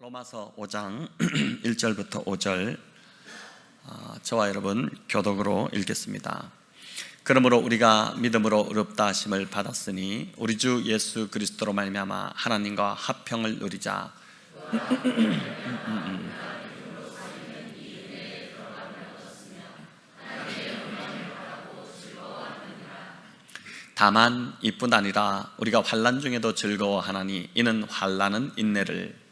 로마서 5장 1절부터 5절 저와 여러분 교독으로 읽겠습니다. 그러므로 우리가 믿음으로 의롭다 하심을 받았으니 우리 주 예수 그리스도로 말미암아 하나님과 화평을 누리자. 다만 이뿐 아니라 우리가 환난 중에도 즐거워하나니 이는 환난은 인내를.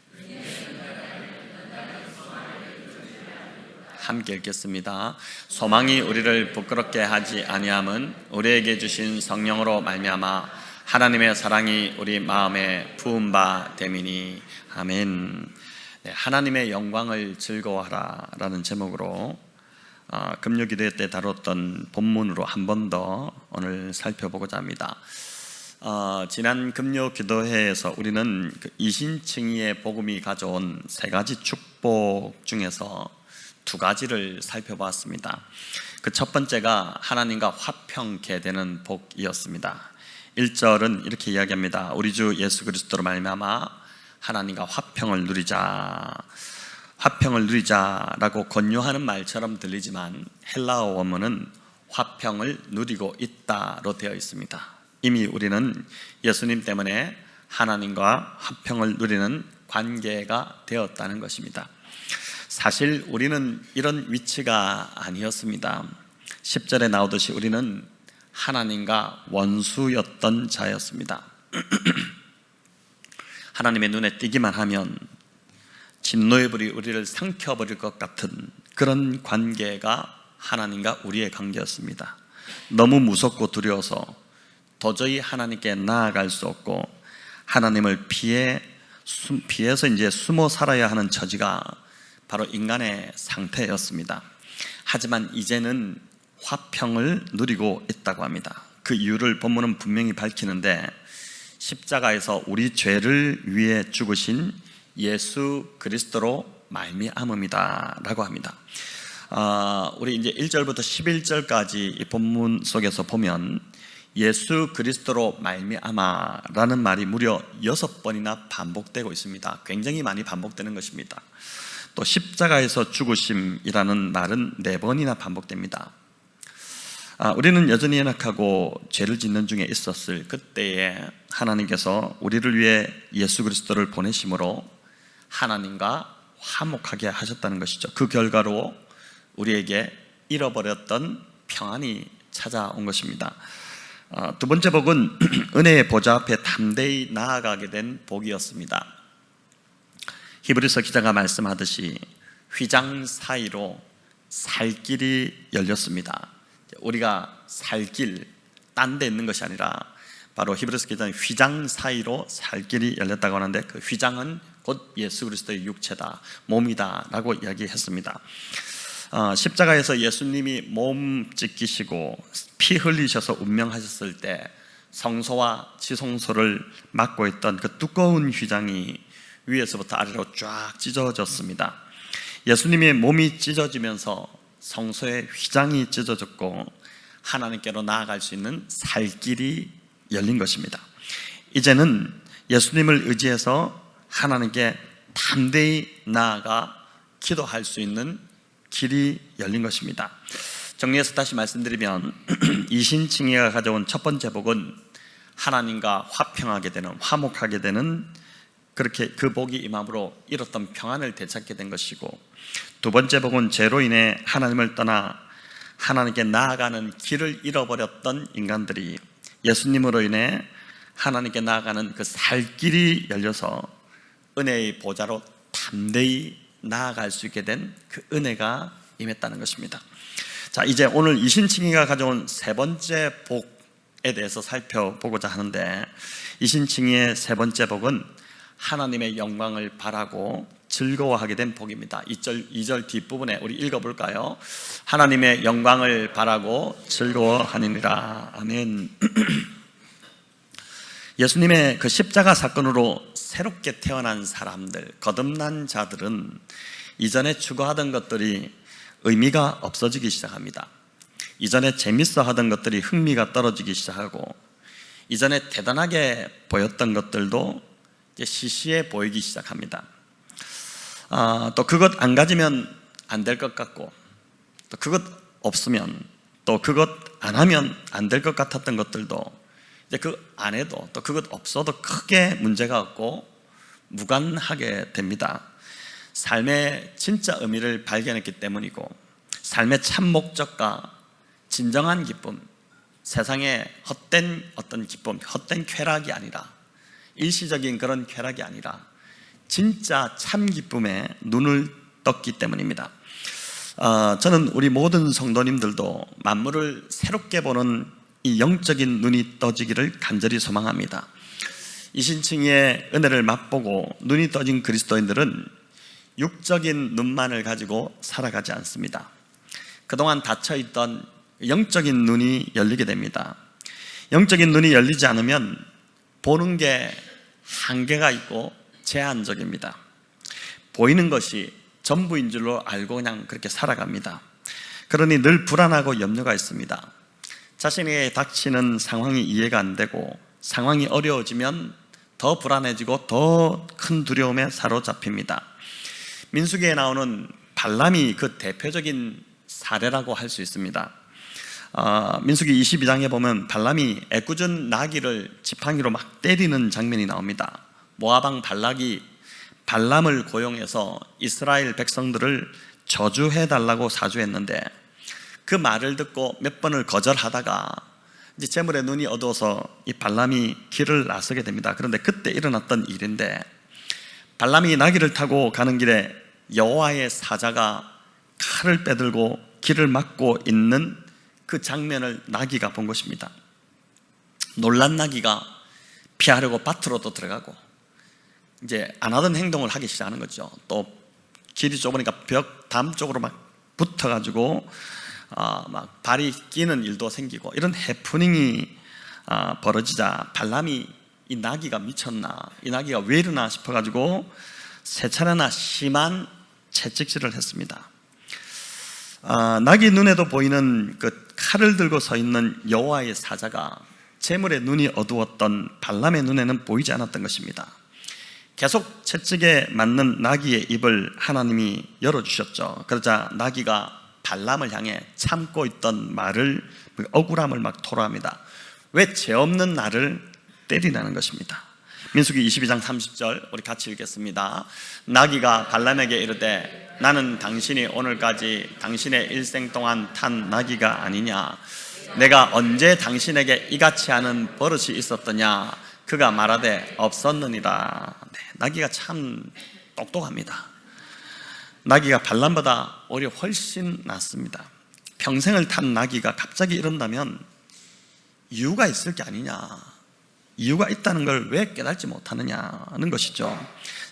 함께 읽겠습니다. 소망이 우리를 부끄럽게 하지 아니함은 우리에게 주신 성령으로 말미암아 하나님의 사랑이 우리 마음에 부은 바 됨이니. 아멘. 하나님의 영광을 즐거워하라 라는 제목으로 금요기도회 때 다뤘던 본문으로 한 번 더 오늘 살펴보고자 합니다. 지난 금요기도회에서 우리는 이신칭의의 복음이 가져온 세 가지 축복 중에서 두 가지를 살펴보았습니다. 그 첫 번째가 하나님과 화평케 되는 복이었습니다. 1절은 이렇게 이야기합니다. 우리 주 예수 그리스도로 말미암아 하나님과 화평을 누리자. 화평을 누리자라고 권유하는 말처럼 들리지만 헬라어 원문은 화평을 누리고 있다로 되어 있습니다. 이미 우리는 예수님 때문에 하나님과 화평을 누리는 관계가 되었다는 것입니다. 사실 우리는 이런 위치가 아니었습니다. 10절에 나오듯이 우리는 하나님과 원수였던 자였습니다. 하나님의 눈에 띄기만 하면 진노의 불이 우리를 삼켜버릴 것 같은 그런 관계가 하나님과 우리의 관계였습니다. 너무 무섭고 두려워서 도저히 하나님께 나아갈 수 없고 하나님을 피해서 이제 숨어 살아야 하는 처지가 바로 인간의 상태였습니다. 하지만 이제는 화평을 누리고 있다고 합니다. 그 이유를 본문은 분명히 밝히는데 십자가에서 우리 죄를 위해 죽으신 예수 그리스도로 말미암음이다 라고 합니다. 우리 이제 1절부터 11절까지 이 본문 속에서 보면 예수 그리스도로 말미암아 라는 말이 무려 6번이나 반복되고 있습니다. 굉장히 많이 반복되는 것입니다. 또 십자가에서 죽으심이라는 말은 4번이나 반복됩니다. 우리는 여전히 연약하고 죄를 짓는 중에 있었을 그때에 하나님께서 우리를 위해 예수 그리스도를 보내심으로 하나님과 화목하게 하셨다는 것이죠. 그 결과로 우리에게 잃어버렸던 평안이 찾아온 것입니다. 두 번째 복은 은혜의 보좌 앞에 담대히 나아가게 된 복이었습니다. 히브리서 기자가 말씀하듯이 휘장 사이로 살 길이 열렸습니다. 우리가 살 길, 딴 데 있는 것이 아니라 바로 히브리서 기자는 휘장 사이로 살 길이 열렸다고 하는데 그 휘장은 곧 예수 그리스도의 육체다, 몸이다 라고 이야기했습니다. 십자가에서 예수님이 몸 찢기시고 피 흘리셔서 운명하셨을 때 성소와 지성소를 막고 있던 그 두꺼운 휘장이 위에서부터 아래로 쫙 찢어졌습니다. 예수님의 몸이 찢어지면서 성소의 휘장이 찢어졌고 하나님께로 나아갈 수 있는 살 길이 열린 것입니다. 이제는 예수님을 의지해서 하나님께 담대히 나아가 기도할 수 있는 길이 열린 것입니다. 정리해서 다시 말씀드리면 이신칭의가 가져온 첫 번째 복은 하나님과 화평하게 되는, 화목하게 되는, 그렇게 그 복이 임함으로 잃었던 평안을 되찾게 된 것이고, 두 번째 복은 죄로 인해 하나님을 떠나 하나님께 나아가는 길을 잃어버렸던 인간들이 예수님으로 인해 하나님께 나아가는 그 살 길이 열려서 은혜의 보좌로 담대히 나아갈 수 있게 된 그 은혜가 임했다는 것입니다. 자, 이제 오늘 이신칭의가 가져온 세 번째 복에 대해서 살펴보고자 하는데, 이신칭의의 세 번째 복은 하나님의 영광을 바라고 즐거워하게 된 복입니다. 2절 뒷부분에 우리 읽어볼까요? 하나님의 영광을 바라고 즐거워하니라. 아멘. 예수님의 그 십자가 사건으로 새롭게 태어난 사람들, 거듭난 자들은 이전에 추구하던 것들이 의미가 없어지기 시작합니다. 이전에 재밌어 하던 것들이 흥미가 떨어지기 시작하고, 이전에 대단하게 보였던 것들도 이제 시시해 보이기 시작합니다. 또 그것 안 가지면 안 될 것 같고, 또 그것 없으면, 또 그것 안 하면 안 될 것 같았던 것들도 이제 그 안 해도, 또 그것 없어도 크게 문제가 없고 무관하게 됩니다. 삶의 진짜 의미를 발견했기 때문이고, 삶의 참 목적과 진정한 기쁨, 세상의 헛된 어떤 기쁨, 헛된 쾌락이 아니라, 일시적인 그런 쾌락이 아니라 진짜 참 기쁨에 눈을 떴기 때문입니다. 저는 우리 모든 성도님들도 만물을 새롭게 보는 이 영적인 눈이 떠지기를 간절히 소망합니다. 이신층의 은혜를 맛보고 눈이 떠진 그리스도인들은 육적인 눈만을 가지고 살아가지 않습니다. 그동안 닫혀있던 영적인 눈이 열리게 됩니다. 영적인 눈이 열리지 않으면 보는 게 한계가 있고 제한적입니다. 보이는 것이 전부인 줄로 알고 그냥 그렇게 살아갑니다. 그러니 늘 불안하고 염려가 있습니다. 자신에게 닥치는 상황이 이해가 안 되고, 상황이 어려워지면 더 불안해지고 더 큰 두려움에 사로잡힙니다. 민수기에 나오는 발람이 그 대표적인 사례라고 할 수 있습니다. 민수기 22장에 보면 발람이 애꿎은 나귀를 지팡이로 막 때리는 장면이 나옵니다. 모압왕 발락이 발람을 고용해서 이스라엘 백성들을 저주해달라고 사주했는데, 그 말을 듣고 몇 번을 거절하다가 이제 재물에 눈이 어두워서 이 발람이 길을 나서게 됩니다. 그런데 그때 일어났던 일인데, 발람이 나귀를 타고 가는 길에 여호와의 사자가 칼을 빼들고 길을 막고 있는 그 장면을 나귀가 본 것입니다. 놀란 나귀가 피하려고 밭으로도 들어가고 이제 안 하던 행동을 하기 시작하는 거죠. 또 길이 좁으니까 벽 담 쪽으로 막 붙어가지고 막 발이 끼는 일도 생기고, 이런 해프닝이 벌어지자 발람이 이 나귀가 미쳤나, 이 나귀가 왜 이러나 싶어가지고 세 차례나 심한 채찍질을 했습니다. 나귀 눈에도 보이는 그 칼을 들고 서 있는 여호와의 사자가 재물의 눈이 어두웠던 발람의 눈에는 보이지 않았던 것입니다. 계속 채찍에 맞는 나귀의 입을 하나님이 열어주셨죠. 그러자 나귀가 발람을 향해 참고 있던 말을, 억울함을 막 토로합니다. 왜 죄 없는 나를 때리냐는 것입니다. 민수기 22장 30절 우리 같이 읽겠습니다. 나귀가 발람에게 이르되 나는 당신이 오늘까지 당신의 일생 동안 탄 나귀가 아니냐? 내가 언제 당신에게 이같이 하는 버릇이 있었더냐? 그가 말하되 없었느니라. 네, 나귀가 참 똑똑합니다. 나귀가 발람보다 오히려 훨씬 낫습니다. 평생을 탄 나귀가 갑자기 이런다면 이유가 있을 게 아니냐, 이유가 있다는 걸 왜 깨닫지 못하느냐는 것이죠.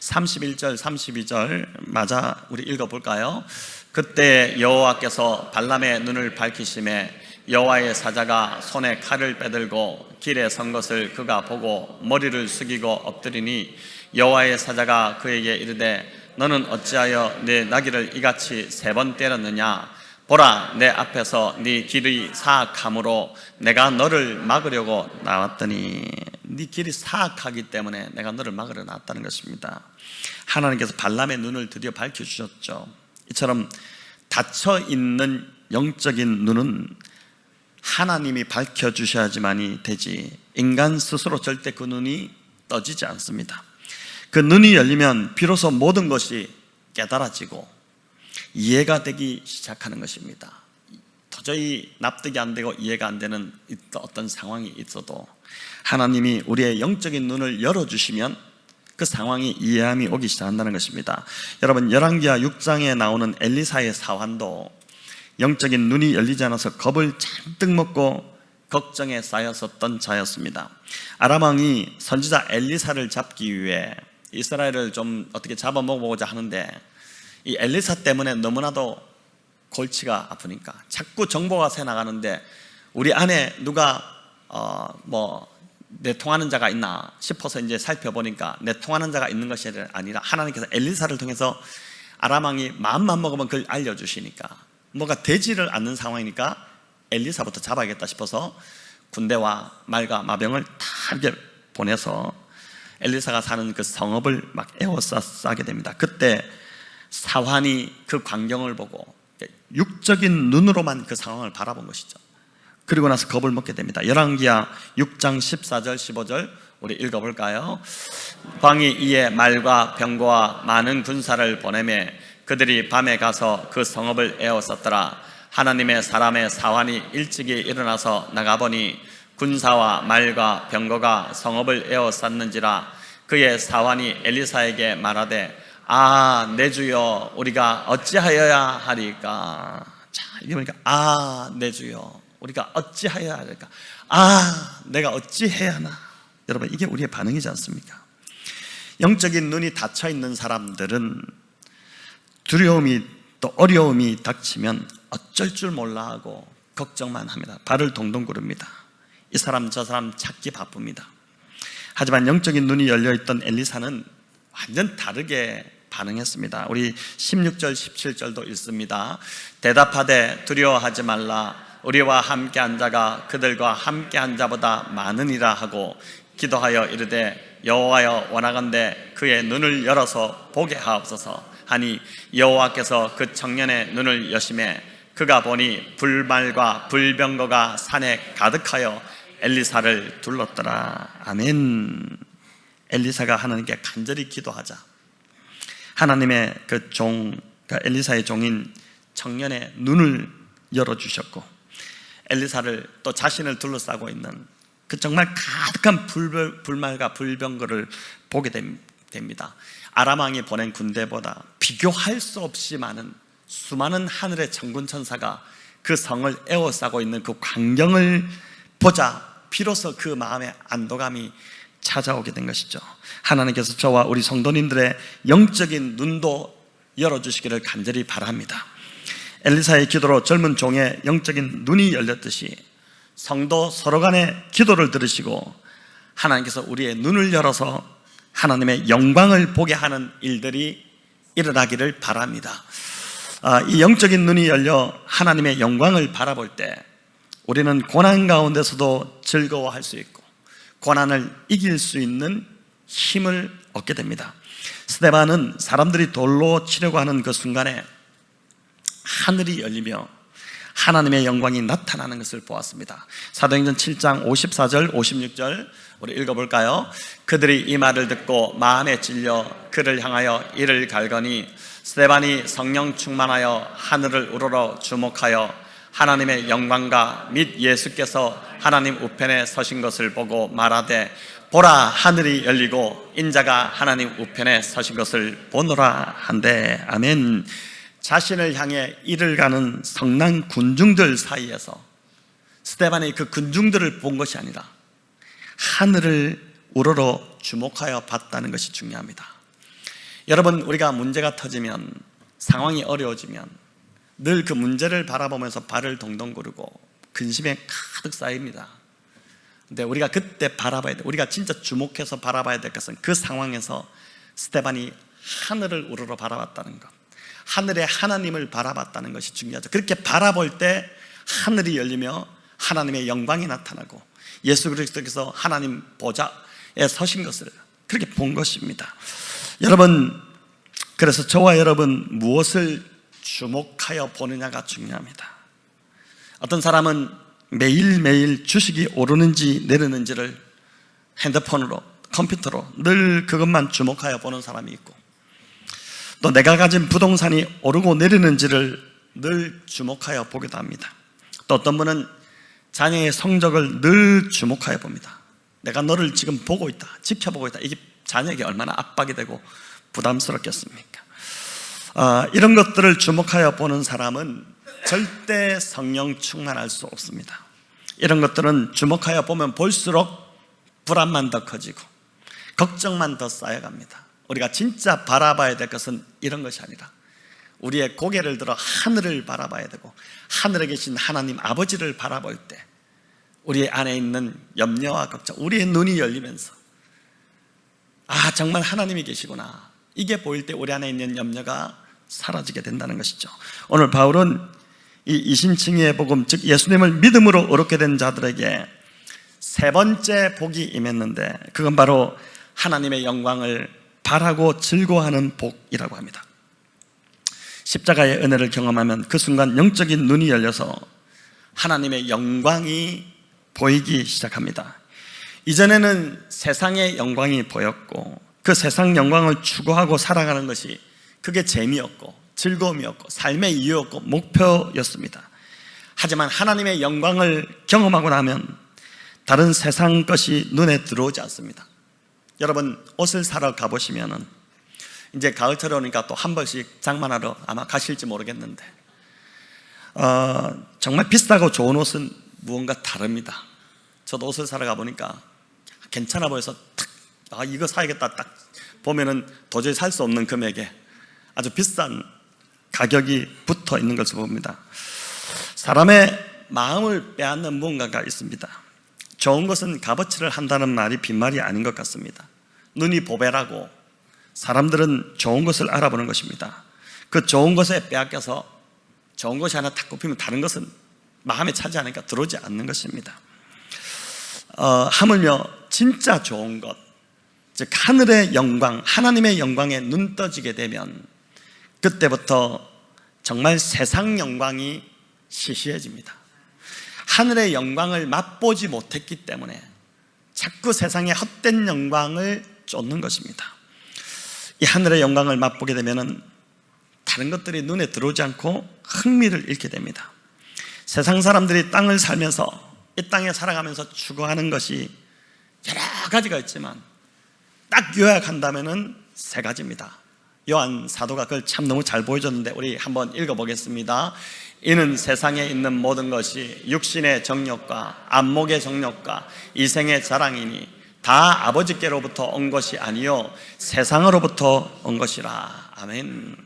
31절 32절 마저 우리 읽어볼까요? 그때 여호와께서 발람의 눈을 밝히심에 여호와의 사자가 손에 칼을 빼들고 길에 선 것을 그가 보고 머리를 숙이고 엎드리니 여호와의 사자가 그에게 이르되 너는 어찌하여 내 나귀를 이같이 3번 때렸느냐? 보라, 내 앞에서 네 길이 사악함으로 내가 너를 막으려고 나왔더니, 네 길이 사악하기 때문에 내가 너를 막으려 나왔다는 것입니다. 하나님께서 발람의 눈을 드디어 밝혀주셨죠. 이처럼 닫혀있는 영적인 눈은 하나님이 밝혀주셔야지만이 되지, 인간 스스로 절대 그 눈이 떠지지 않습니다. 그 눈이 열리면 비로소 모든 것이 깨달아지고 이해가 되기 시작하는 것입니다. 도저히 납득이 안 되고 이해가 안 되는 어떤 상황이 있어도 하나님이 우리의 영적인 눈을 열어주시면 그 상황이 이해함이 오기 시작한다는 것입니다. 여러분, 열왕기하 6장에 나오는 엘리사의 사환도 영적인 눈이 열리지 않아서 겁을 잔뜩 먹고 걱정에 쌓였었던 자였습니다. 아람 왕이 선지자 엘리사를 잡기 위해 이스라엘을 좀 어떻게 잡아먹어보고자 하는데, 이 엘리사 때문에 너무나도 골치가 아프니까 자꾸 정보가 새 나가는데 우리 안에 누가 내통하는 자가 있나 싶어서 이제 살펴보니까 내통하는 자가 있는 것이 아니라 하나님께서 엘리사를 통해서 아람 왕이 마음만 먹으면 그걸 알려주시니까 뭐가 되지를 않는 상황이니까 엘리사부터 잡아야겠다 싶어서 군대와 말과 마병을 다 이렇게 보내서 엘리사가 사는 그 성읍을 막 에워싸게 됩니다. 그때 사환이 그 광경을 보고 육적인 눈으로만 그 상황을 바라본 것이죠. 그리고 나서 겁을 먹게 됩니다. 열왕기하 6장 14절 15절 우리 읽어볼까요? 왕이 이에 말과 병거와 많은 군사를 보내매 그들이 밤에 가서 그 성읍을 에워쌌더라. 하나님의 사람의 사환이 일찍이 일어나서 나가보니 군사와 말과 병거가 성읍을 에워쌌는지라. 그의 사환이 엘리사에게 말하되 아, 내 주여, 우리가 어찌하여야 하리까? 자, 이게 보니까 아, 내 주여, 우리가 어찌하여야 할까? 아, 내가 어찌해야 하나? 여러분, 이게 우리의 반응이지 않습니까? 영적인 눈이 닫혀 있는 사람들은 두려움이 또 어려움이 닥치면 어쩔 줄 몰라 하고 걱정만 합니다. 발을 동동 구릅니다. 이 사람 저 사람 찾기 바쁩니다. 하지만 영적인 눈이 열려있던 엘리사는 완전 다르게 반응했습니다. 우리 16절 17절도 읽습니다. 대답하되 두려워하지 말라. 우리와 함께한 자가 그들과 함께한 자보다 많으니라 하고 기도하여 이르되 여호와여 원하건대 그의 눈을 열어서 보게 하옵소서 하니 여호와께서 그 청년의 눈을 여심해 그가 보니 불말과 불병거가 산에 가득하여 엘리사를 둘렀더라. 아멘. 엘리사가 하나님께 간절히 기도하자 하나님의 그 종, 엘리사의 종인 청년의 눈을 열어주셨고 엘리사를 또 자신을 둘러싸고 있는 그 정말 가득한 불말과 불병거를 보게 됩니다. 아람 왕이 보낸 군대보다 비교할 수 없이 많은 수많은 하늘의 천군 천사가 그 성을 에워싸고 있는 그 광경을 보자 비로소 그 마음의 안도감이 찾아오게 된 것이죠. 하나님께서 저와 우리 성도님들의 영적인 눈도 열어주시기를 간절히 바랍니다. 엘리사의 기도로 젊은 종의 영적인 눈이 열렸듯이 성도 서로 간의 기도를 들으시고 하나님께서 우리의 눈을 열어서 하나님의 영광을 보게 하는 일들이 일어나기를 바랍니다. 이 영적인 눈이 열려 하나님의 영광을 바라볼 때 우리는 고난 가운데서도 즐거워할 수 있고 고난을 이길 수 있는 힘을 얻게 됩니다. 스데반은 사람들이 돌로 치려고 하는 그 순간에 하늘이 열리며 하나님의 영광이 나타나는 것을 보았습니다. 사도행전 7장 54절 56절 우리 읽어볼까요? 그들이 이 말을 듣고 마음에 찔려 그를 향하여 이를 갈거니 스데반이 성령 충만하여 하늘을 우러러 주목하여 하나님의 영광과 및 예수께서 하나님 우편에 서신 것을 보고 말하되 보라 하늘이 열리고 인자가 하나님 우편에 서신 것을 보노라 한데 아멘. 자신을 향해 이를 가는 성난 군중들 사이에서 스데반이 그 군중들을 본 것이 아니라 하늘을 우러러 주목하여 봤다는 것이 중요합니다. 여러분, 우리가 문제가 터지면 상황이 어려워지면 늘 그 문제를 바라보면서 발을 동동 구르고 근심에 가득 쌓입니다. 근데 우리가 그때 바라봐야 돼. 우리가 진짜 주목해서 바라봐야 될 것은 그 상황에서 스데반이 하늘을 우러러 바라봤다는 것, 하늘의 하나님을 바라봤다는 것이 중요하죠. 그렇게 바라볼 때 하늘이 열리며 하나님의 영광이 나타나고 예수 그리스도께서 하나님 보좌에 서신 것을 그렇게 본 것입니다. 여러분, 그래서 저와 여러분 무엇을 주목하여 보느냐가 중요합니다. 어떤 사람은 매일매일 주식이 오르는지 내리는지를 핸드폰으로, 컴퓨터로 늘 그것만 주목하여 보는 사람이 있고, 또 내가 가진 부동산이 오르고 내리는지를 늘 주목하여 보기도 합니다. 또 어떤 분은 자녀의 성적을 늘 주목하여 봅니다. 내가 너를 지금 보고 있다, 지켜보고 있다. 이게 자녀에게 얼마나 압박이 되고 부담스럽겠습니까? 이런 것들을 주목하여 보는 사람은 절대 성령 충만할 수 없습니다. 이런 것들은 주목하여 보면 볼수록 불안만 더 커지고 걱정만 더 쌓여갑니다. 우리가 진짜 바라봐야 될 것은 이런 것이 아니라 우리의 고개를 들어 하늘을 바라봐야 되고 하늘에 계신 하나님 아버지를 바라볼 때 우리 안에 있는 염려와 걱정, 우리의 눈이 열리면서 아, 정말 하나님이 계시구나, 이게 보일 때 우리 안에 있는 염려가 사라지게 된다는 것이죠. 오늘 바울은 이 이신칭의의 복음, 즉 예수님을 믿음으로 의롭게 된 자들에게 세 번째 복이 임했는데 그건 바로 하나님의 영광을 바라고 즐거워하는 복이라고 합니다. 십자가의 은혜를 경험하면 그 순간 영적인 눈이 열려서 하나님의 영광이 보이기 시작합니다. 이전에는 세상의 영광이 보였고 그 세상 영광을 추구하고 살아가는 것이 그게 재미였고 즐거움이었고 삶의 이유였고 목표였습니다. 하지만 하나님의 영광을 경험하고 나면 다른 세상 것이 눈에 들어오지 않습니다. 여러분, 옷을 사러 가보시면은 이제 가을철이 오니까 또 한 번씩 장만하러 아마 가실지 모르겠는데 정말 비싸고 좋은 옷은 무언가 다릅니다. 저도 옷을 사러 가보니까 괜찮아 보여서 딱 이거 사야겠다 딱 보면은 도저히 살 수 없는 금액에 아주 비싼 가격이 붙어 있는 것을 봅니다. 사람의 마음을 빼앗는 무언가가 있습니다. 좋은 것은 값어치를 한다는 말이 빈말이 아닌 것 같습니다. 눈이 보배라고 사람들은 좋은 것을 알아보는 것입니다. 그 좋은 것에 빼앗겨서 좋은 것이 하나 탁 꼽히면 다른 것은 마음에 차지 않으니까 들어오지 않는 것입니다. 하물며 진짜 좋은 것, 즉 하늘의 영광, 하나님의 영광에 눈 떠지게 되면 그때부터 정말 세상 영광이 시시해집니다. 하늘의 영광을 맛보지 못했기 때문에 자꾸 세상의 헛된 영광을 쫓는 것입니다. 이 하늘의 영광을 맛보게 되면 다른 것들이 눈에 들어오지 않고 흥미를 잃게 됩니다. 세상 사람들이 땅을 살면서 이 땅에 살아가면서 추구하는 것이 여러 가지가 있지만 딱 요약한다면 세 가지입니다. 요한 사도가 그걸 참 너무 잘 보여줬는데 우리 한번 읽어보겠습니다. 이는 세상에 있는 모든 것이 육신의 정욕과 안목의 정욕과 이생의 자랑이니 다 아버지께로부터 온 것이 아니요 세상으로부터 온 것이라. 아멘.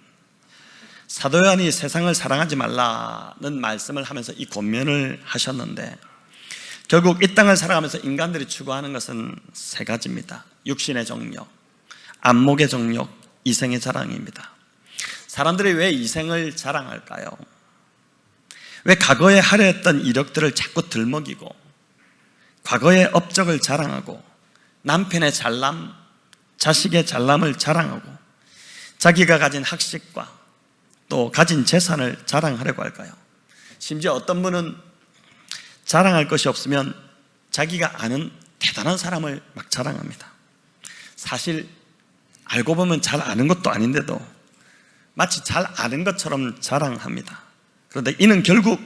사도 요한이 세상을 사랑하지 말라는 말씀을 하면서 이 권면을 하셨는데 결국 이 땅을 살아가면서 인간들이 추구하는 것은 세 가지입니다. 육신의 정욕, 안목의 정욕, 이생의 자랑입니다. 사람들이 왜 이생을 자랑할까요? 왜 과거에 하려 했던 이력들을 자꾸 들먹이고 과거의 업적을 자랑하고 남편의 잘남, 자식의 잘남을 자랑하고 자기가 가진 학식과 또 가진 재산을 자랑하려고 할까요? 심지어 어떤 분은 자랑할 것이 없으면 자기가 아는 대단한 사람을 막 자랑합니다. 사실 알고 보면 잘 아는 것도 아닌데도 마치 잘 아는 것처럼 자랑합니다. 그런데 이는 결국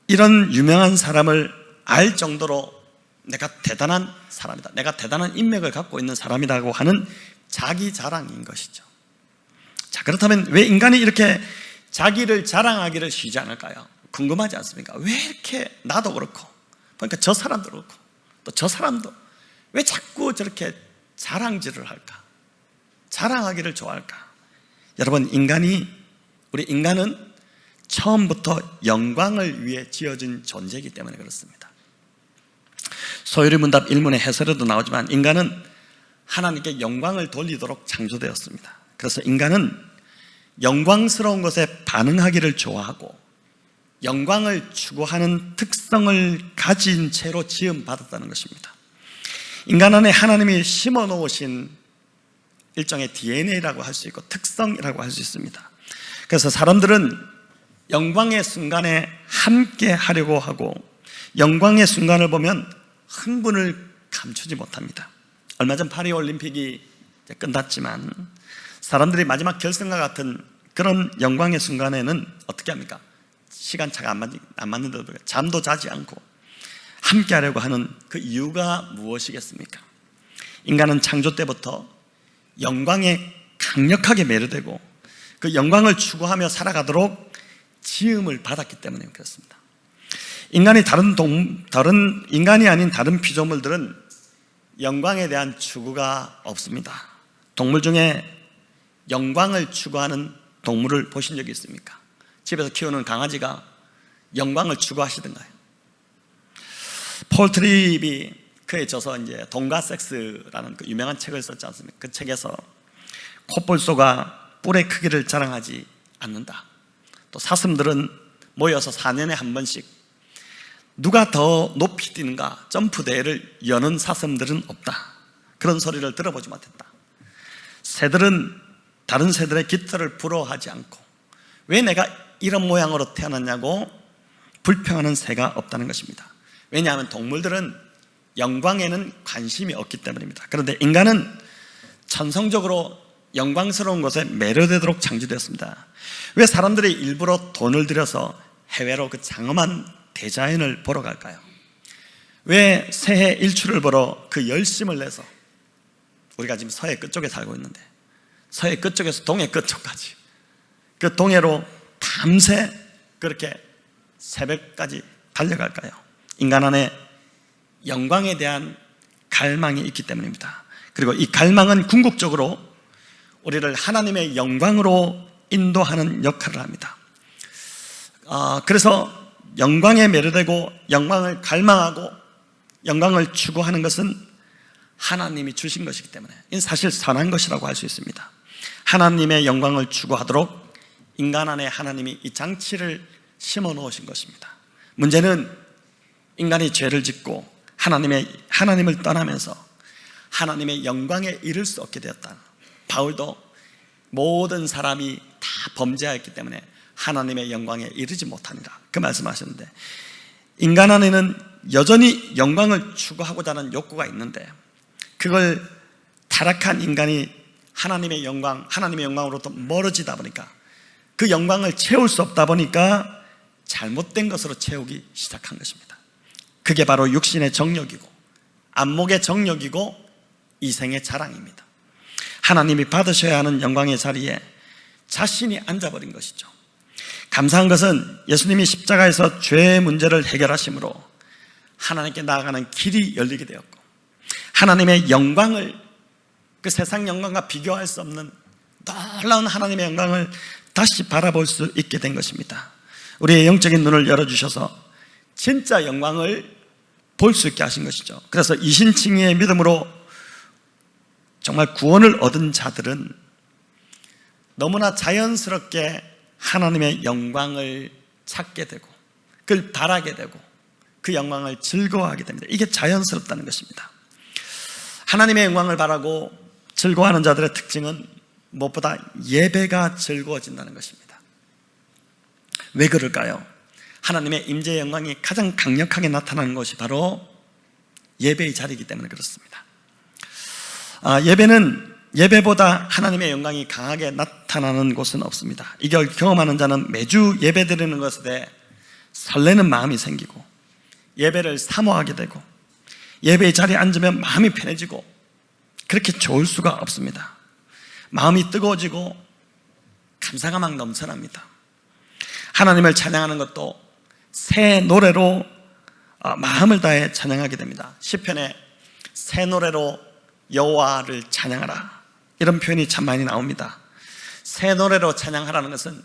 이런 유명한 사람을 알 정도로 내가 대단한 사람이다, 내가 대단한 인맥을 갖고 있는 사람이라고 하는 자기 자랑인 것이죠. 자, 그렇다면 왜 인간이 이렇게 자기를 자랑하기를 쉬지 않을까요? 궁금하지 않습니까? 왜 이렇게 나도 그렇고 그러니까 저 사람도 그렇고 또 저 사람도 왜 자꾸 저렇게 자랑질을 할까? 자랑하기를 좋아할까? 여러분, 우리 인간은 처음부터 영광을 위해 지어진 존재이기 때문에 그렇습니다. 소요리문답 1문의 해설에도 나오지만 인간은 하나님께 영광을 돌리도록 창조되었습니다. 그래서 인간은 영광스러운 것에 반응하기를 좋아하고 영광을 추구하는 특성을 가진 채로 지음받았다는 것입니다. 인간 안에 하나님이 심어 놓으신 일종의 DNA라고 할 수 있고 특성이라고 할 수 있습니다. 그래서 사람들은 영광의 순간에 함께 하려고 하고 영광의 순간을 보면 흥분을 감추지 못합니다. 얼마 전 파리올림픽이 끝났지만 사람들이 마지막 결승과 같은 그런 영광의 순간에는 어떻게 합니까? 시간차가 안 맞는데도 잠도 자지 않고 함께 하려고 하는 그 이유가 무엇이겠습니까? 인간은 창조 때부터 영광에 강력하게 매료되고 그 영광을 추구하며 살아가도록 지음을 받았기 때문에 그렇습니다. 인간이 인간이 아닌 다른 피조물들은 영광에 대한 추구가 없습니다. 동물 중에 영광을 추구하는 동물을 보신 적이 있습니까? 집에서 키우는 강아지가 영광을 추구하시던가요? 폴 트립이 그에 져서 이제 돈과 섹스라는 그 유명한 책을 썼지 않습니까? 그 책에서 콧볼소가 뿔의 크기를 자랑하지 않는다. 또 사슴들은 모여서 4년에 한 번씩 누가 더 높이 뛰는가 점프 대회를 여는 사슴들은 없다. 그런 소리를 들어보지 못했다. 새들은 다른 새들의 깃털을 부러워하지 않고 왜 내가 이런 모양으로 태어났냐고 불평하는 새가 없다는 것입니다. 왜냐하면 동물들은 영광에는 관심이 없기 때문입니다. 그런데 인간은 천성적으로 영광스러운 곳에 매료되도록 창조되었습니다. 왜 사람들이 일부러 돈을 들여서 해외로 그 장엄한 대자연을 보러 갈까요? 왜 새해 일출을 보러 그 열심을 내서, 우리가 지금 서해 끝쪽에 살고 있는데 서해 끝쪽에서 동해 끝쪽까지 그 동해로 밤새 그렇게 새벽까지 달려갈까요? 인간 안에 영광에 대한 갈망이 있기 때문입니다. 그리고 이 갈망은 궁극적으로 우리를 하나님의 영광으로 인도하는 역할을 합니다. 그래서 영광에 매료되고 영광을 갈망하고 영광을 추구하는 것은 하나님이 주신 것이기 때문에 이는 사실 선한 것이라고 할 수 있습니다. 하나님의 영광을 추구하도록 인간 안에 하나님이 이 장치를 심어 놓으신 것입니다. 문제는 인간이 죄를 짓고 하나님을 떠나면서 하나님의 영광에 이를 수 없게 되었다. 바울도 모든 사람이 다 범죄하였기 때문에 하나님의 영광에 이르지 못하니라 그 말씀하셨는데, 인간 안에는 여전히 영광을 추구하고자 하는 욕구가 있는데 그걸 타락한 인간이 하나님의 영광으로부터 멀어지다 보니까 그 영광을 채울 수 없다 보니까 잘못된 것으로 채우기 시작한 것입니다. 그게 바로 육신의 정욕이고 안목의 정욕이고 이생의 자랑입니다. 하나님이 받으셔야 하는 영광의 자리에 자신이 앉아버린 것이죠. 감사한 것은 예수님이 십자가에서 죄의 문제를 해결하심으로 하나님께 나아가는 길이 열리게 되었고, 하나님의 영광을, 그 세상 영광과 비교할 수 없는 놀라운 하나님의 영광을 다시 바라볼 수 있게 된 것입니다. 우리의 영적인 눈을 열어주셔서 진짜 영광을 볼 수 있게 하신 것이죠. 그래서 이신칭의의 믿음으로 정말 구원을 얻은 자들은 너무나 자연스럽게 하나님의 영광을 찾게 되고 그걸 바라게 되고 그 영광을 즐거워하게 됩니다. 이게 자연스럽다는 것입니다. 하나님의 영광을 바라고 즐거워하는 자들의 특징은 무엇보다 예배가 즐거워진다는 것입니다. 왜 그럴까요? 하나님의 임재의 영광이 가장 강력하게 나타나는 것이 바로 예배의 자리이기 때문에 그렇습니다. 예배보다 하나님의 영광이 강하게 나타나는 곳은 없습니다. 이걸 경험하는 자는 매주 예배 드리는 것에 대해 설레는 마음이 생기고 예배를 사모하게 되고 예배의 자리에 앉으면 마음이 편해지고 그렇게 좋을 수가 없습니다. 마음이 뜨거워지고 감사가 막 넘쳐납니다. 하나님을 찬양하는 것도 새 노래로 마음을 다해 찬양하게 됩니다. 시편에 새 노래로 여호와를 찬양하라 이런 표현이 참 많이 나옵니다. 새 노래로 찬양하라는 것은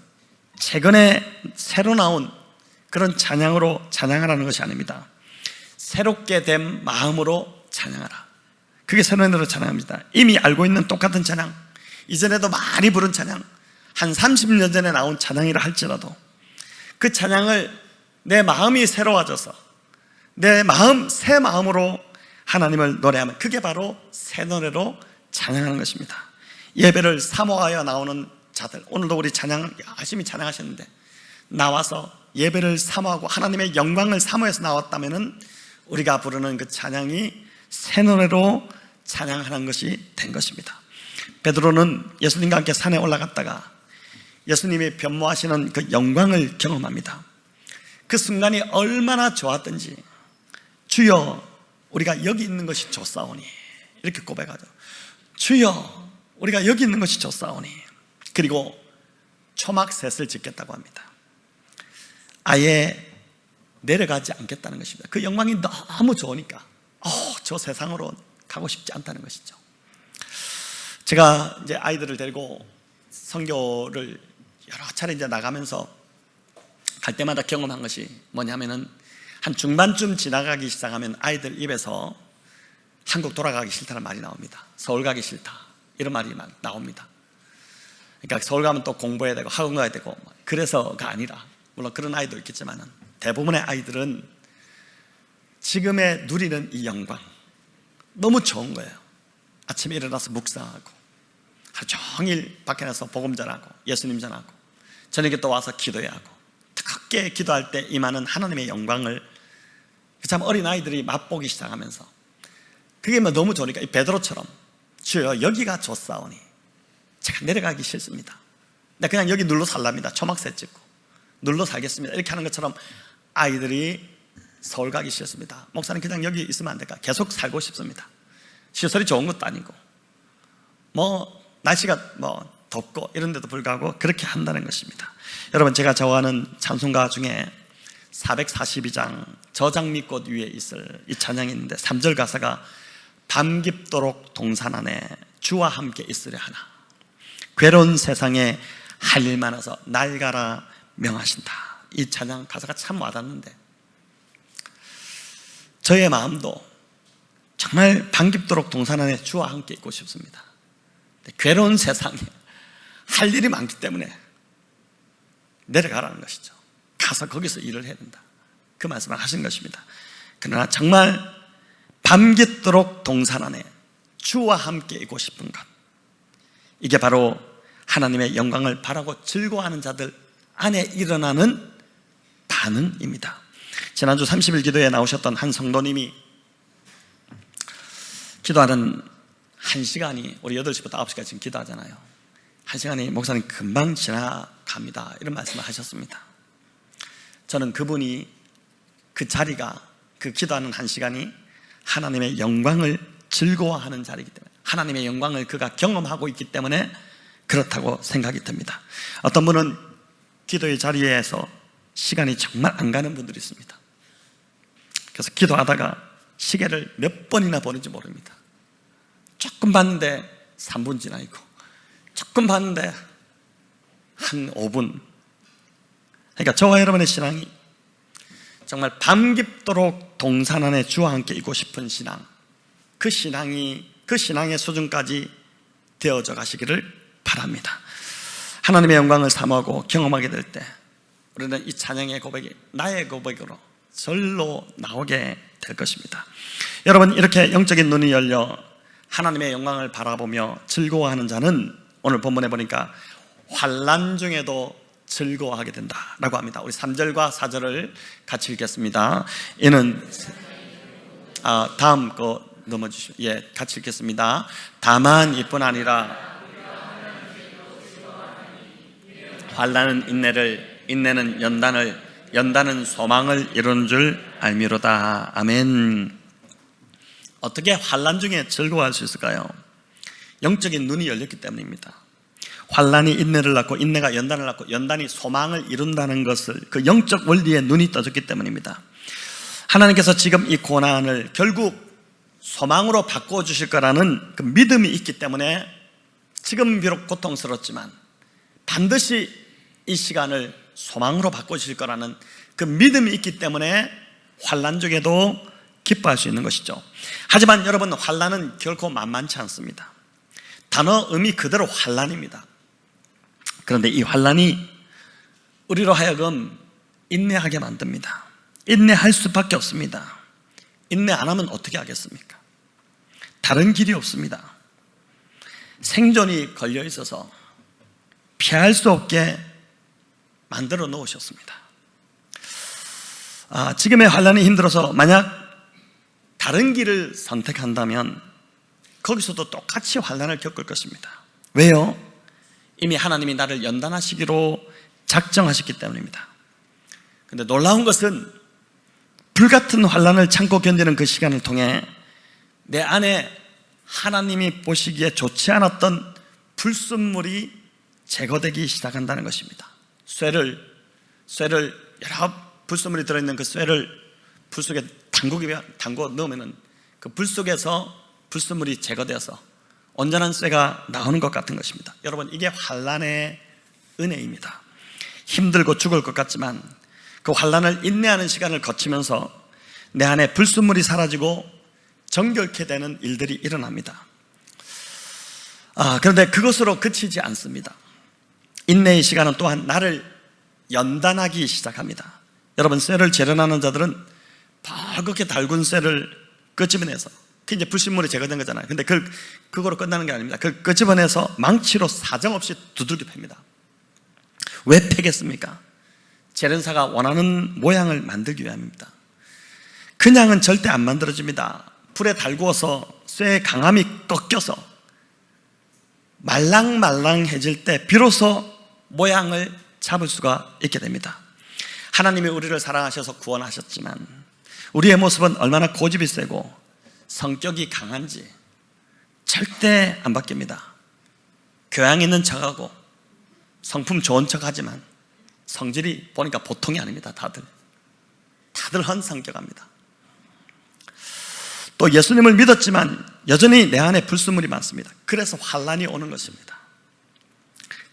최근에 새로 나온 그런 찬양으로 찬양하라는 것이 아닙니다. 새롭게 된 마음으로 찬양하라. 그게 새 노래로 찬양합니다. 이미 알고 있는 똑같은 찬양, 이전에도 많이 부른 찬양, 한 30년 전에 나온 찬양이라 할지라도 그 찬양을 내 마음이 새로워져서 새 마음으로 하나님을 노래하면 그게 바로 새 노래로 찬양하는 것입니다. 예배를 사모하여 나오는 자들, 오늘도 우리 찬양 열심히 찬양하셨는데 나와서 예배를 사모하고 하나님의 영광을 사모해서 나왔다면 우리가 부르는 그 찬양이 새 노래로 찬양하는 것이 된 것입니다. 베드로는 예수님과 함께 산에 올라갔다가 예수님이 변모하시는 그 영광을 경험합니다. 그 순간이 얼마나 좋았던지, 주여 우리가 여기 있는 것이 좋사오니, 이렇게 고백하죠. 주여 우리가 여기 있는 것이 좋사오니. 그리고 초막셋을 짓겠다고 합니다. 아예 내려가지 않겠다는 것입니다. 그 영광이 너무 좋으니까 저 세상으로 가고 싶지 않다는 것이죠. 제가 이제 아이들을 데리고 선교를 여러 차례 이제 나가면서 갈 때마다 경험한 것이 뭐냐면은 한 중반쯤 지나가기 시작하면 아이들 입에서 한국 돌아가기 싫다는 말이 나옵니다. 서울 가기 싫다 이런 말이 막 나옵니다. 그러니까 서울 가면 또 공부해야 되고 학원 가야 되고 그래서가 아니라, 물론 그런 아이도 있겠지만 대부분의 아이들은 지금의 누리는 이 영광 너무 좋은 거예요. 아침에 일어나서 묵상하고 하루 종일 밖에 나서 복음 전하고 예수님 전하고 저녁에 또 와서 기도해야 하고, 뜨겁게 기도할 때 임하는 하나님의 영광을 참 어린아이들이 맛보기 시작하면서, 그게 뭐 너무 좋으니까 이 베드로처럼 주여 여기가 좋사오니 제가 내려가기 싫습니다, 나 그냥 여기 눌러 살랍니다, 초막새 찍고 눌러 살겠습니다, 이렇게 하는 것처럼 아이들이 서울 가기 싫습니다, 목사님 그냥 여기 있으면 안 될까, 계속 살고 싶습니다, 시설이 좋은 것도 아니고 뭐 날씨가 뭐 덥고 이런데도 불구하고 그렇게 한다는 것입니다. 여러분, 제가 좋아하는 찬송가 중에 442장 저장미꽃 위에 있을 이 찬양이 있는데 3절 가사가 밤 깊도록 동산 안에 주와 함께 있으려 하나, 괴로운 세상에 할 일 많아서 날 가라 명하신다. 이 찬양 가사가 참 와닿는데, 저의 마음도 정말 밤 깊도록 동산 안에 주와 함께 있고 싶습니다. 괴로운 세상에 할 일이 많기 때문에 내려가라는 것이죠. 가서 거기서 일을 해야 된다, 그 말씀을 하신 것입니다. 그러나 정말 밤 깊도록 동산 안에 주와 함께 있고 싶은 것, 이게 바로 하나님의 영광을 바라고 즐거워하는 자들 안에 일어나는 반응입니다. 지난주 30일 기도에 나오셨던 한 성도님이 기도하는 1시간이, 우리 8시부터 9시까지 지금 기도하잖아요. 1시간이 목사님 금방 지나갑니다, 이런 말씀을 하셨습니다. 저는 그분이, 그 자리가, 그 기도하는 1시간이 하나님의 영광을 즐거워하는 자리이기 때문에, 하나님의 영광을 그가 경험하고 있기 때문에 그렇다고 생각이 듭니다. 어떤 분은 기도의 자리에서 시간이 정말 안 가는 분들이 있습니다. 그래서 기도하다가 시계를 몇 번이나 보는지 모릅니다. 조금 봤는데 3분 지나 있고, 조금 봤는데 한 5분. 그러니까 저와 여러분의 신앙이 정말 밤 깊도록 동산 안에 주와 함께 있고 싶은 신앙, 그 신앙의 수준까지 되어져 가시기를 바랍니다. 하나님의 영광을 사모하고 경험하게 될 때 우리는 이 찬양의 고백이 나의 고백으로 절로 나오게 될 것입니다. 여러분, 이렇게 영적인 눈이 열려 하나님의 영광을 바라보며 즐거워하는 자는 오늘 본문에 보니까 환난 중에도 즐거워하게 된다라고 합니다. 우리 3절과 4절을 같이 읽겠습니다. 이는 다음 거 넘어주시면, 같이 읽겠습니다. 다만 이뿐 아니라 환난은 인내를, 인내는 연단을, 연단은 소망을 이루는 줄 알미로다. 아멘. 어떻게 환난 중에 즐거워할 수 있을까요? 영적인 눈이 열렸기 때문입니다. 환난이 인내를 낳고, 인내가 연단을 낳고, 연단이 소망을 이룬다는 것을, 그 영적 원리에 눈이 떠졌기 때문입니다. 하나님께서 지금 이 고난을 결국 소망으로 바꿔주실 거라는 그 믿음이 있기 때문에 지금 비록 고통스럽지만 반드시 이 시간을 소망으로 바꿔주실 거라는 그 믿음이 있기 때문에 환난 중에도 기뻐할 수 있는 것이죠. 하지만 여러분, 환난은 결코 만만치 않습니다. 단어 의미 그대로 환난입니다. 그런데 이 환난이 우리로 하여금 인내하게 만듭니다. 인내할 수밖에 없습니다. 인내 안 하면 어떻게 하겠습니까? 다른 길이 없습니다. 생존이 걸려 있어서 피할 수 없게 만들어 놓으셨습니다. 지금의 환난이 힘들어서 만약 다른 길을 선택한다면 거기서도 똑같이 환난을 겪을 것입니다. 왜요? 이미 하나님이 나를 연단하시기로 작정하셨기 때문입니다. 그런데 놀라운 것은 불같은 환난을 참고 견디는 그 시간을 통해 내 안에 하나님이 보시기에 좋지 않았던 불순물이 제거되기 시작한다는 것입니다. 쇠를 여러 불순물이 들어있는 그 쇠를 불 속에 담궈 넣으면 그 불 속에서 불순물이 제거되어서 온전한 쇠가 나오는 것 같은 것입니다. 여러분, 이게 환난의 은혜입니다. 힘들고 죽을 것 같지만 그 환난을 인내하는 시간을 거치면서 내 안에 불순물이 사라지고 정결케 되는 일들이 일어납니다. 그런데 그것으로 그치지 않습니다. 인내의 시간은 또한 나를 연단하기 시작합니다. 여러분, 쇠를 재련하는 자들은 버겋게 달군 쇠를 끄집어내서, 그 이제 불순물이 제거된 거잖아요. 근데 그거로 끝나는 게 아닙니다. 그 끄집어내서 망치로 사정없이 두들겨 팹니다. 왜 패겠습니까? 재련사가 원하는 모양을 만들기 위함입니다. 그냥은 절대 안 만들어집니다. 불에 달구어서 쇠의 강함이 꺾여서 말랑말랑해질 때 비로소 모양을 잡을 수가 있게 됩니다. 하나님이 우리를 사랑하셔서 구원하셨지만 우리의 모습은 얼마나 고집이 세고 성격이 강한지 절대 안 바뀝니다. 교양 있는 척하고 성품 좋은 척하지만 성질이 보니까 보통이 아닙니다. 다들 헌성격합니다. 또 예수님을 믿었지만 여전히 내 안에 불순물이 많습니다. 그래서 환난이 오는 것입니다.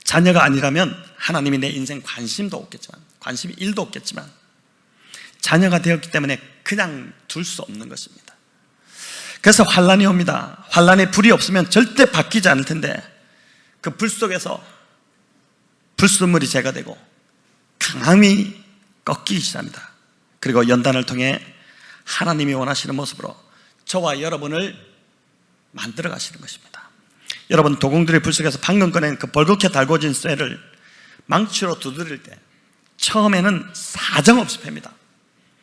자녀가 아니라면 하나님이 내 인생 관심도 없겠지만, 관심이 1도 없겠지만 자녀가 되었기 때문에 그냥 둘 수 없는 것입니다. 그래서 환난이 옵니다. 환난에 불이 없으면 절대 바뀌지 않을 텐데 그 불 속에서 불순물이 제거되고 강함이 꺾이기 시작합니다. 그리고 연단을 통해 하나님이 원하시는 모습으로 저와 여러분을 만들어 가시는 것입니다. 여러분, 도공들이 불 속에서 방금 꺼낸 그 벌겋게 달궈진 쇠를 망치로 두드릴 때 처음에는 사정없이 팹니다.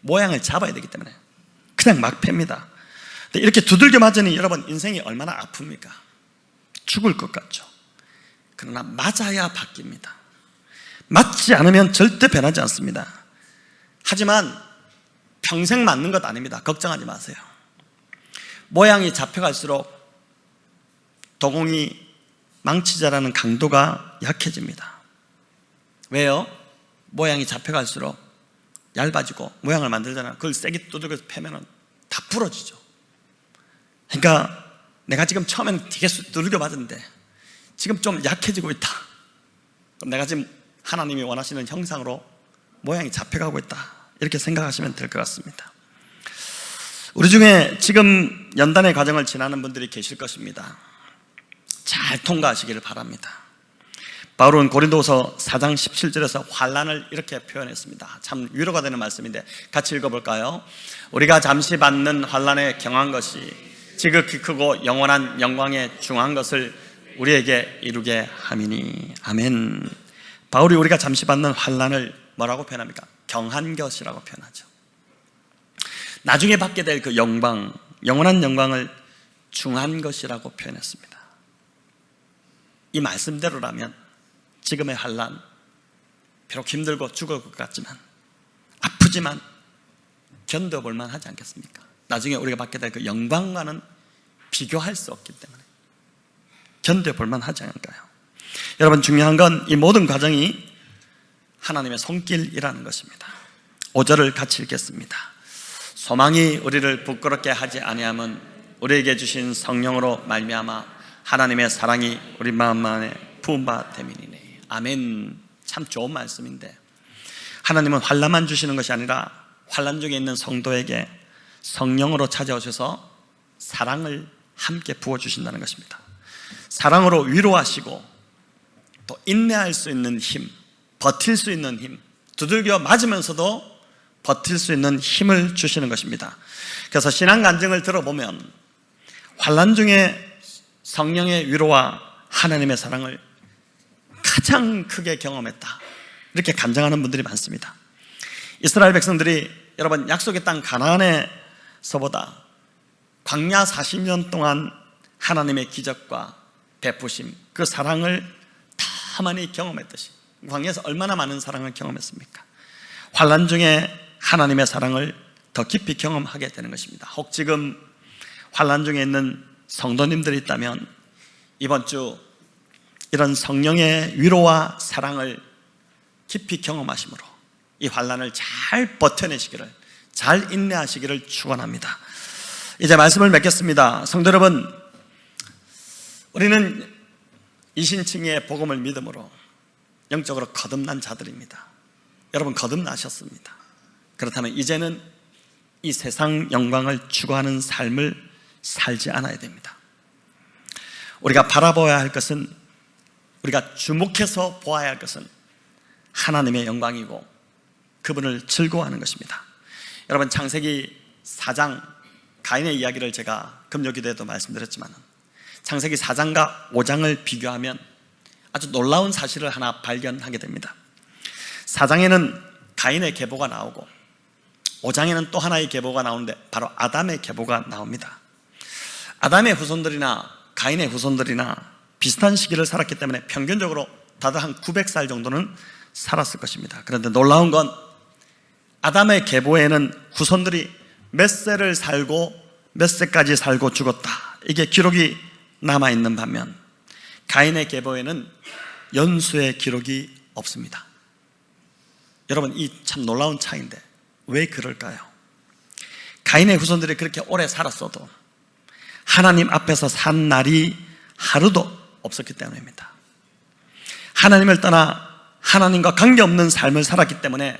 모양을 잡아야 되기 때문에 그냥 막 팹니다. 근데 이렇게 두들겨 맞으니 여러분, 인생이 얼마나 아픕니까? 죽을 것 같죠. 그러나 맞아야 바뀝니다. 맞지 않으면 절대 변하지 않습니다. 하지만 평생 맞는 것 아닙니다. 걱정하지 마세요. 모양이 잡혀갈수록 도공이 망치자라는 강도가 약해집니다. 왜요? 모양이 잡혀갈수록 얇아지고 모양을 만들잖아요. 그걸 세게 두들겨서 패면 다 부러지죠. 그러니까 내가 지금 처음에는 되게 두들겨 맞았는데 지금 좀 약해지고 있다. 그럼 내가 지금 하나님이 원하시는 형상으로 모양이 잡혀가고 있다. 이렇게 생각하시면 될 것 같습니다. 우리 중에 지금 연단의 과정을 지나는 분들이 계실 것입니다. 잘 통과하시기를 바랍니다. 바울은 고린도서 4장 17절에서 환난을 이렇게 표현했습니다. 참 위로가 되는 말씀인데 같이 읽어볼까요? 우리가 잠시 받는 환난에 경한 것이 지극히 크고 영원한 영광에 중한 것을 우리에게 이루게 함이니. 아멘. 바울이 우리가 잠시 받는 환난을 뭐라고 표현합니까? 경한 것이라고 표현하죠. 나중에 받게 될 그 영광, 영원한 영광을 중한 것이라고 표현했습니다. 이 말씀대로라면 지금의 환난, 비록 힘들고 죽을 것 같지만, 아프지만 견뎌볼 만하지 않겠습니까? 나중에 우리가 받게 될 그 영광과는 비교할 수 없기 때문에 견뎌볼 만하지 않을까요? 여러분, 중요한 건 이 모든 과정이 하나님의 손길이라는 것입니다. 5절을 같이 읽겠습니다. 소망이 우리를 부끄럽게 하지 아니함은 우리에게 주신 성령으로 말미암아 하나님의 사랑이 우리 마음 안에 부은 바 됨이니네. 아멘. 참 좋은 말씀인데, 하나님은 환난만 주시는 것이 아니라 환난 중에 있는 성도에게 성령으로 찾아오셔서 사랑을 함께 부어주신다는 것입니다. 사랑으로 위로하시고 또 인내할 수 있는 힘, 버틸 수 있는 힘, 두들겨 맞으면서도 버틸 수 있는 힘을 주시는 것입니다. 그래서 신앙 간증을 들어보면 환난 중에 성령의 위로와 하나님의 사랑을 가장 크게 경험했다, 이렇게 간증하는 분들이 많습니다. 이스라엘 백성들이 여러분, 약속의 땅 가나안에서보다 광야 40년 동안 하나님의 기적과 베푸심, 그 사랑을 더 많이 경험했듯이 광야에서 얼마나 많은 사랑을 경험했습니까? 환난 중에 하나님의 사랑을 더 깊이 경험하게 되는 것입니다. 혹 지금 환난 중에 있는 성도님들이 있다면 이번 주 이런 성령의 위로와 사랑을 깊이 경험하심으로 이 환난을 잘 버텨내시기를, 잘 인내하시기를 축원합니다. 이제 말씀을 맺겠습니다. 성도 여러분, 우리는 이신칭의 복음을 믿음으로 영적으로 거듭난 자들입니다. 여러분, 거듭나셨습니다. 그렇다면 이제는 이 세상 영광을 추구하는 삶을 살지 않아야 됩니다. 우리가 바라보아야 할 것은, 우리가 주목해서 보아야 할 것은 하나님의 영광이고 그분을 즐거워하는 것입니다. 여러분, 창세기 4장 가인의 이야기를 제가 금요기도에도 말씀드렸지만, 창세기 4장과 5장을 비교하면 아주 놀라운 사실을 하나 발견하게 됩니다. 4장에는 가인의 계보가 나오고 5장에는 또 하나의 계보가 나오는데 바로 아담의 계보가 나옵니다. 아담의 후손들이나 가인의 후손들이나 비슷한 시기를 살았기 때문에 평균적으로 다들 한 900살 정도는 살았을 것입니다. 그런데 놀라운 건 아담의 계보에는 후손들이 몇 세를 살고 몇 세까지 살고 죽었다, 이게 기록이 남아있는 반면 가인의 계보에는 연수의 기록이 없습니다. 여러분, 이 참 놀라운 차이인데 왜 그럴까요? 가인의 후손들이 그렇게 오래 살았어도 하나님 앞에서 산 날이 하루도 없었기 때문입니다. 하나님을 떠나 하나님과 관계없는 삶을 살았기 때문에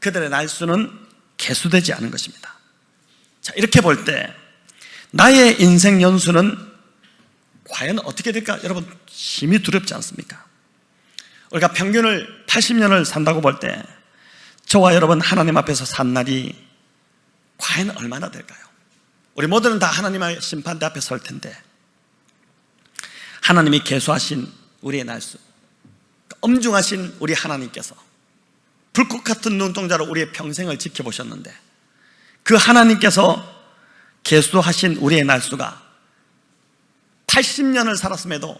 그들의 날수는 계수되지 않은 것입니다. 자, 이렇게 볼 때 나의 인생 연수는 과연 어떻게 될까? 여러분, 심히 두렵지 않습니까? 우리가 평균을 80년을 산다고 볼 때 저와 여러분 하나님 앞에서 산 날이 과연 얼마나 될까요? 우리 모두는 다 하나님의 심판대 앞에 설 텐데 하나님이 계수하신 우리의 날수, 엄중하신 우리 하나님께서 불꽃 같은 눈동자로 우리의 평생을 지켜보셨는데 그 하나님께서 계수하신 우리의 날수가 80년을 살았음에도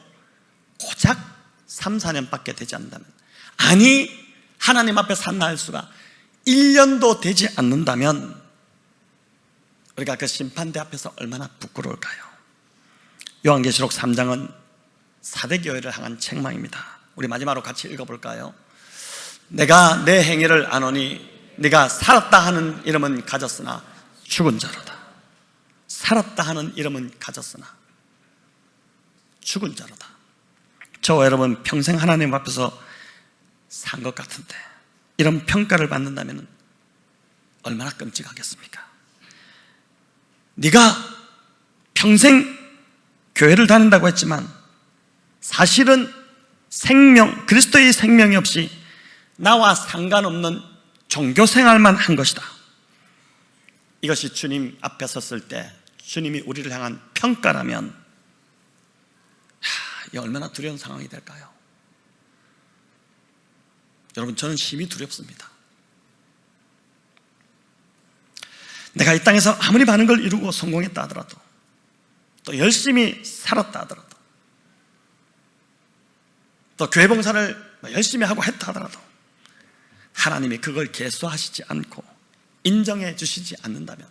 고작 3, 4년밖에 되지 않는다면, 아니 하나님 앞에 산 날수가 1년도 되지 않는다면 우리가 그 심판대 앞에서 얼마나 부끄러울까요? 요한계시록 3장은 4대 교회를 향한 책망입니다. 우리 마지막으로 같이 읽어볼까요? 내가 내 행위를 아노니 네가 살았다 하는 이름은 가졌으나 죽은 자로다. 살았다 하는 이름은 가졌으나 죽은 자로다. 저와 여러분 평생 하나님 앞에서 산 것 같은데 이런 평가를 받는다면 얼마나 끔찍하겠습니까? 네가 평생 교회를 다닌다고 했지만 사실은 생명, 그리스도의 생명이 없이 나와 상관없는 종교 생활만 한 것이다. 이것이 주님 앞에 섰을 때 주님이 우리를 향한 평가라면 이 얼마나 두려운 상황이 될까요? 여러분, 저는 심히 두렵습니다. 내가 이 땅에서 아무리 많은 걸 이루고 성공했다 하더라도, 또 열심히 살았다 하더라도, 또 교회 봉사를 열심히 하고 했다 하더라도 하나님이 그걸 계수하시지 않고 인정해 주시지 않는다면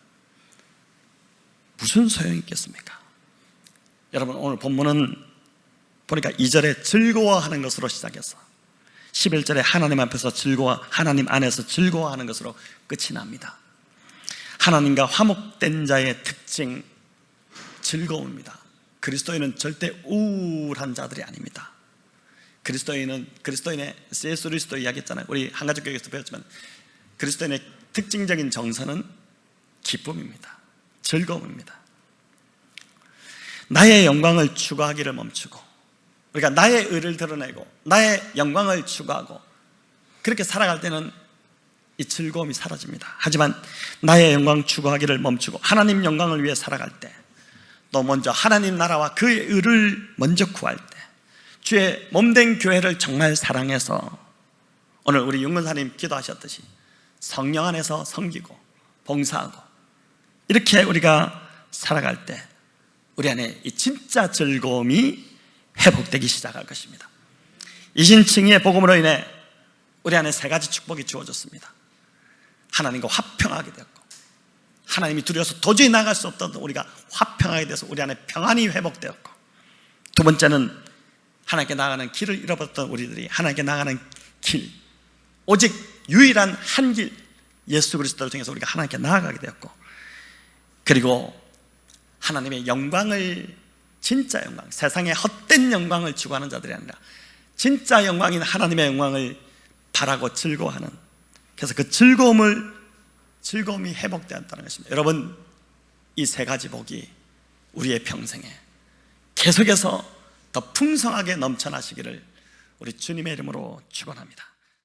무슨 소용이 있겠습니까? 여러분, 오늘 본문은 보니까 2절에 즐거워하는 것으로 시작해서 11절에 하나님 앞에서 하나님 안에서 즐거워하는 것으로 끝이 납니다. 하나님과 화목된 자의 특징, 즐거움입니다. 그리스도인은 절대 우울한 자들이 아닙니다. 그리스도인의 C.S. 루이스도 이야기했잖아요. 우리 한가족 교회에서 배웠지만 그리스도인의 특징적인 정서는 기쁨입니다. 즐거움입니다. 나의 영광을 추구하기를 멈추고 우리가 나의 의를 드러내고 나의 영광을 추구하고 그렇게 살아갈 때는 이 즐거움이 사라집니다. 하지만 나의 영광 추구하기를 멈추고 하나님 영광을 위해 살아갈 때, 또 먼저 하나님 나라와 그의 의를 먼저 구할 때, 주의 몸된 교회를 정말 사랑해서 오늘 우리 윤근사님 기도하셨듯이 성령 안에서 섬기고 봉사하고 이렇게 우리가 살아갈 때 우리 안에 이 진짜 즐거움이 회복되기 시작할 것입니다. 이신칭의의 복음으로 인해 우리 안에 세 가지 축복이 주어졌습니다. 하나님과 화평하게 되었고, 하나님이 두려워서 도저히 나갈 수 없던 우리가 화평하게 돼서 우리 안에 평안이 회복되었고, 두 번째는 하나님께 나가는 길을 잃어버렸던 우리들이 하나님께 나가는 길, 오직 유일한 한 길, 예수 그리스도를 통해서 우리가 하나님께 나아가게 되었고, 그리고 하나님의 영광을, 진짜 영광, 세상의 헛된 영광을 추구하는 자들이 아니라 진짜 영광인 하나님의 영광을 바라고 즐거워하는, 그래서 그 즐거움이 회복되었다는 것입니다. 여러분, 이 세 가지 복이 우리의 평생에 계속해서 더 풍성하게 넘쳐나시기를 우리 주님의 이름으로 축원합니다.